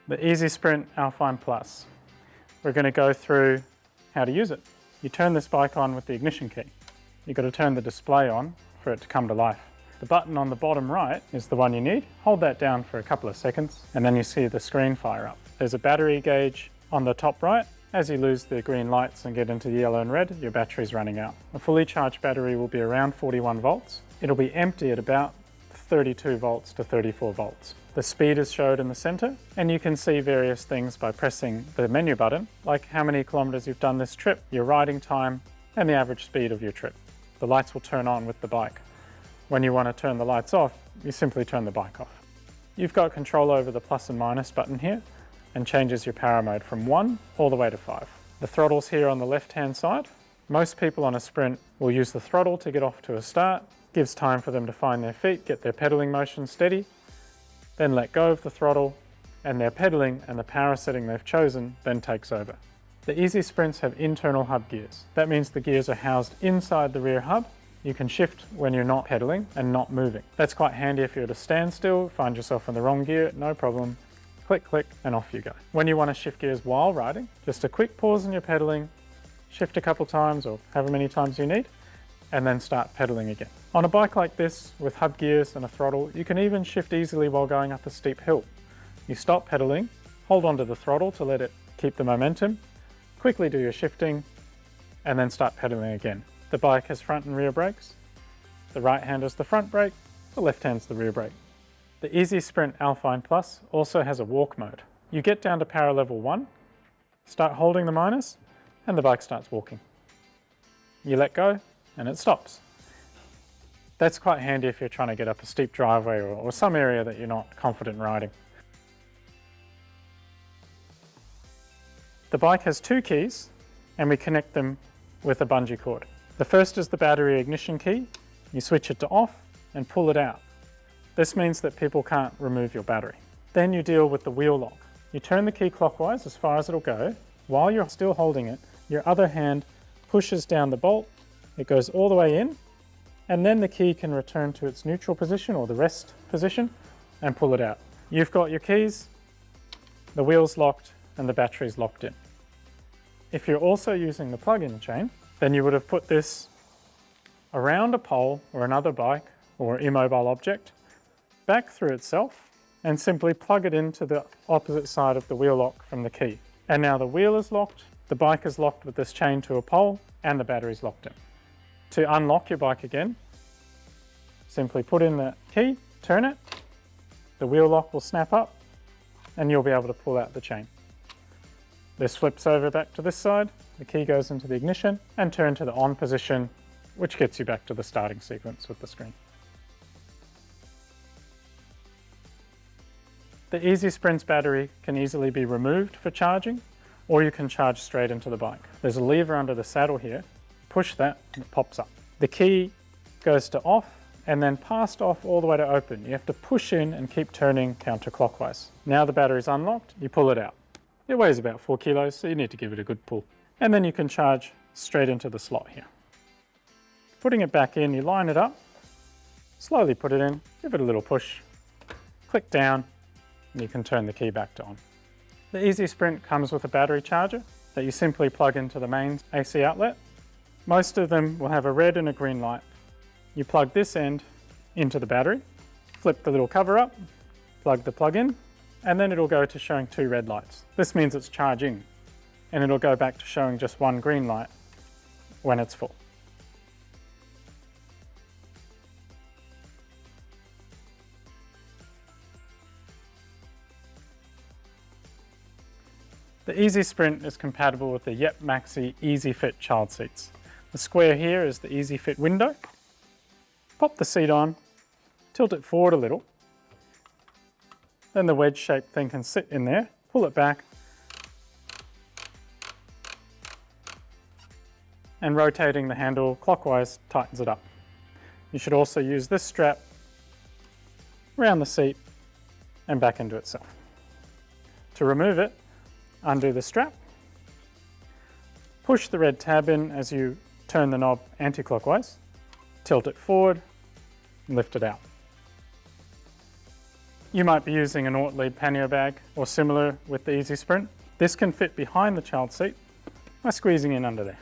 The eZee Sprint Alfine Plus. We're going to go through how to use it. You turn this bike on with the ignition key. You've got to turn the display on for it to come to life. The button on the bottom right is the one you need. Hold that down for a couple of seconds and then you see the screen fire up. There's a battery gauge on the top right. As you lose the green lights and get into the yellow and red, your battery's running out. A fully charged battery will be around 41 volts. It'll be empty at about 32 volts to 34 volts. The speed is showed in the center, and you can see various things by pressing the menu button, like how many kilometers you've done this trip, your riding time, and the average speed of your trip. The lights will turn on with the bike. When you want to turn the lights off, you simply turn the bike off. You've got control over the plus and minus button here, and changes your power mode from 1 all the way to 5. The throttle's here on the left-hand side. Most people on a sprint will use the throttle to get off to a start. Gives time for them to find their feet, get their pedaling motion steady, then let go of the throttle, and their pedaling and the power setting they've chosen then takes over. The eZee Sprints have internal hub gears. That means the gears are housed inside the rear hub. You can shift when you're not pedaling and not moving. That's quite handy if you're at a standstill, find yourself in the wrong gear, no problem. Click, click, and off you go. When you want to shift gears while riding, just a quick pause in your pedaling, shift a couple times or however many times you need, and then start pedaling again. On a bike like this, with hub gears and a throttle, you can even shift easily while going up a steep hill. You stop pedaling, hold onto the throttle to let it keep the momentum, quickly do your shifting, and then start pedaling again. The bike has front and rear brakes. The right hand is the front brake, the left hand's the rear brake. The eZee Sprint Alfine Plus also has a walk mode. You get down to power level 1, start holding the minus, and the bike starts walking. You let go, and it stops. That's quite handy if you're trying to get up a steep driveway or some area that you're not confident riding. The bike has 2 keys, and we connect them with a bungee cord. The first is the battery ignition key. You switch it to off and pull it out. This means that people can't remove your battery. Then you deal with the wheel lock. You turn the key clockwise as far as it'll go. While you're still holding it, your other hand pushes down the bolt. It goes all the way in, and then the key can return to its neutral position or the rest position and pull it out. You've got your keys, the wheel's locked, and the battery's locked in. If you're also using the plug-in chain, then you would have put this around a pole or another bike or immobile object, back through itself, and simply plug it into the opposite side of the wheel lock from the key. And now the wheel is locked, the bike is locked with this chain to a pole, and the battery's locked in. To unlock your bike again, simply put in the key, turn it, the wheel lock will snap up, and you'll be able to pull out the chain. This flips over back to this side, the key goes into the ignition, and turn to the on position, which gets you back to the starting sequence with the screen. The eZee Sprint's battery can easily be removed for charging, or you can charge straight into the bike. There's a lever under the saddle here. Push that and it pops up. The key goes to off and then passed off all the way to open. You have to push in and keep turning counterclockwise. Now the battery's unlocked, you pull it out. It weighs about 4 kilos, so you need to give it a good pull. And then you can charge straight into the slot here. Putting it back in, you line it up, slowly put it in, give it a little push, click down, and you can turn the key back to on. The eZee Sprint comes with a battery charger that you simply plug into the main AC outlet. Most of them will have a red and a green light. You plug this end into the battery, flip the little cover up, plug the plug in, and then it'll go to showing 2 red lights. This means it's charging, and it'll go back to showing just 1 green light when it's full. The eZee Sprint is compatible with the Yepp Maxi Easyfit child seats. The square here is the Easyfit window. Pop the seat on, tilt it forward a little. Then the wedge-shaped thing can sit in there, pull it back, and rotating the handle clockwise tightens it up. You should also use this strap around the seat and back into itself. To remove it, undo the strap, push the red tab in as you turn the knob anti-clockwise, tilt it forward, and lift it out. You might be using an Ortlieb pannier bag or similar with the eZee Sprint. This can fit behind the child seat by squeezing in under there.